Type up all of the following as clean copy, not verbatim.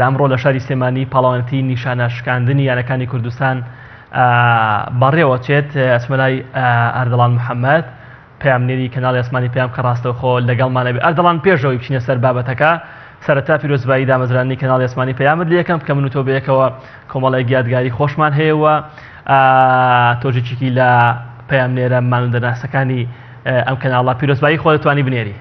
ئەمڕۆ لە شاری سلێمانی پاڵەوانێتی نیشانەشکاندنی یانەکانی کوردستان بەڕێوەچێت ئەسمەلای ئەردەڵان محەممەد پەیامنێری کەناڵی ئەسمانی پێیان کە ڕاستەوخۆ لەگەڵمانە بێ. ئەردەڵان پێشەوەی بچینە سەر بابەتەکە سەرەتا پیرۆزبایی دامەزرانی کەناڵی ئەسمانی پەیامت لە یەکەم بکەمن و تۆ بەیەکەوە کۆمەڵی یادگاری خۆشمان هەیەوە تۆژێکێکی لە پەیامنێرە مانوندەناسەکانی ئەم کەناڵە پیرۆزبایی خۆ دەتوانی بنێری.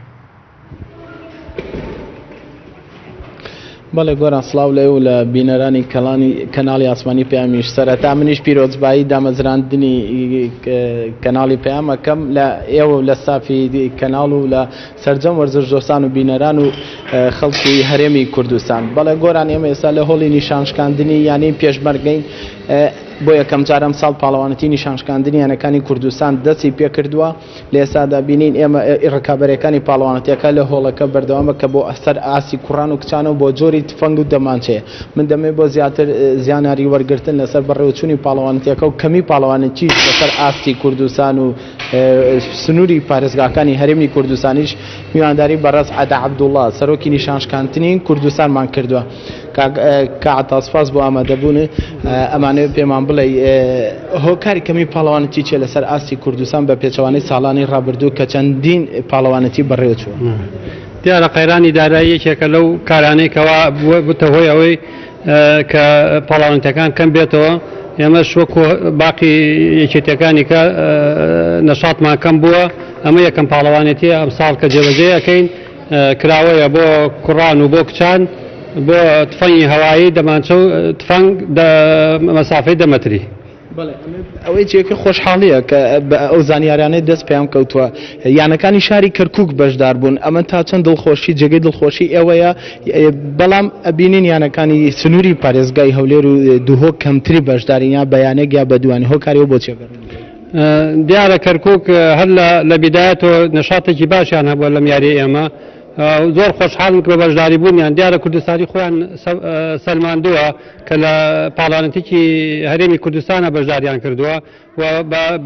بەڵێ گۆران سڵاو لێ و لە بینەرانی کەناڵی ئاسمانی پەیامیش سەرەتا منیش پیرۆزبایی دامەزراندنی کەناڵی پەیامەکەم لە ئێوە لە سافی کەناڵ و لە سەرجەم وەرزشدۆستان و بینەران و خەڵکی هەرێمی کوردستان. بەڵێ گۆران ئێمە ئێستا لە هۆڵی نیشانشکاندنی یانی پێشمەرگەین بۆ یەکەم جارم ساڵ پاڵەوانەتی نیشانشکاندنی یانەکانی کوردستان دەستی پێکردووە. لە ئێستادا بینین ئێمە ڕکابەرەکانی پاڵەوانەتیەکە لە هۆڵەکە بەردەوامە کە بۆ ئەسەر ئاسی کوڕان و کچانەوە بۆ جۆری تفەنگ و دەمانچەیە. من دەمێ بۆ زیاتر زیاناری وەرگرتن لەسەر بەڕێوەچوونی پاڵەوانەتیەکە و کەمی پاڵەوانەتیش لەسەر ئاستی کوردستان و سنووری پارێزگاکانی هەرێمی کوردستانیش میوانداری بەڕێز عەدا عەبدوڵڵا سەرۆکی نیشانشکاندنی کوردستانمان کردووە. کاتاسپاس بۆ ئامادەبوون ئەمانەوە پێمان بڵێ هۆکاری کەمی پاڵەوانەتی چێ لەسەر ئاستی کوردستان بە پێچەوانەی ساڵانی ڕابردوو کە چەندین پاڵەوانەتی بەڕێوەچووە. دیارە قەیرانی دارایی یەکێکە لەو کارانەی کەوا بوتە هۆی ئەوەی کە پاڵەوانەتیەکان کەم بێتەوە. ئێمەش وەکو باقی یەکێتیەکانی کە نەشاتمان کەم بووە. ئەمە یەکەم پاڵەوانێتی ئەم ساڵ کە جێبەجێ ئەەکەین کراوەیە بۆ کوڕان و بۆ کچان بۆ تفەنگی هەوایی دەمانچە و تفەنگ مەسافەی 10 مەتری. ئەوەی جێکە خۆشحاڵیە کە ئەو زانیاریانەی دەست پێیان کەوتووە یانەکانی شاری کەرکووک بەشدار بوون. ئەمە تا چەند دڵخۆشی جێگەی دڵخۆشی ئێوەیە. بەڵام ئەبینین یانەکانی سنووری پارێزگای هەولێر و دوهۆک کەمتری بەشدارین یا بەیانێک یا بەدوانی هۆکاریەوە بۆ چێگەڕ. دیارە کەرکووک هەر لە بیدایەتەوە نەشاتێکی باشیان هەبووە لەم یاری ئێمە. زۆر خۆشحاڵن کە بە بەشداری بوونیان دیارە کوردستانی خۆیان سەلماندووە کە لە پاڵانەتێکی هەرێمی کوردستانە بەشداریان کردووە و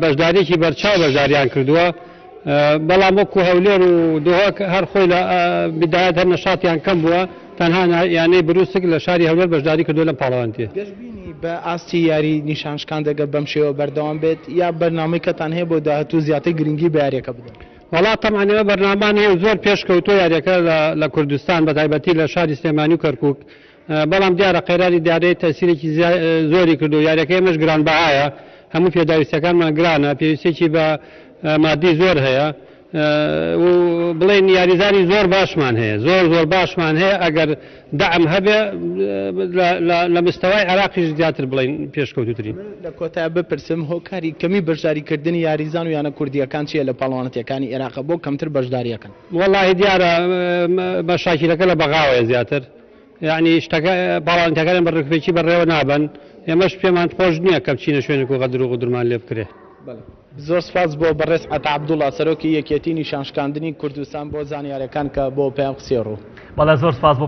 بەشدارێکی بەرچاو بەشداریان کردووە. بەڵام وەکو هەولێر و دوهۆک هەر خۆی لە بیدایەت هەر نەشاتیان کەم بووە تەنها یانەی بروسک لە شاری هەولێر بەشداری کردووە لەم پاڵەوانتیە. گەشتبینی بە ئاستی یاری نیشانشکان دەگە بەم شێوە بەردەوام بێت یا بەرنامەی کەتان هەیە بۆ داهاتوو زیاتر گرنگی بە یاریەکە بدەن؟ وڵات تەمانەوە بەرنامان هەیە زۆر پێشکەوتۆ یاریەکە لە کوردستان بە تایبەتی لە شاری سلێمانی و کەرکووک. بەڵام دیارە قەیرانی دارایی تەسیرێکی زۆری کردو. یاریەکە ئێمەش گرانبەهایە هەموو پێداویستەکانمان گرانە پێویستێکی بە مادی زۆر هەیە و بڵێن یاریزانی زۆر باشمان هەیە زۆر باشمان هەیە. ئەگەر دەعم هەبێ لە مستەوای عێراقیش زیاتر بڵێن پێشکەوتوترین. لە کۆتایە بپرسم هۆکاری کەمی بەشداریکردنی یاریزان و یانە کوردیەکان چیە لە پاڵەوانەتیەکانی عێراق بۆ کەمتر بەشداریەکەن؟ وەڵاهی دیارە مەشاکیلەکە لە بەغاوەیە زیاتر یعنی شتەکە پاڵەوانەتیەکان بە ڕێکخراوێکی بەڕێوە نابن. ئێمەش پێمان خۆش نییە کە بچینە شوێنێک و غەدر و غودرمان لێ بکرێ. زۆر سپاس بۆ بەڕێز عەدا عەبدوڵڵا سەرۆکی یەکێتی نیشانشکاندنی کوردستان بۆ زانیاریەکان کە بۆ پێیان قسێ ڕوو. بەڵێ زۆر سپاس بۆ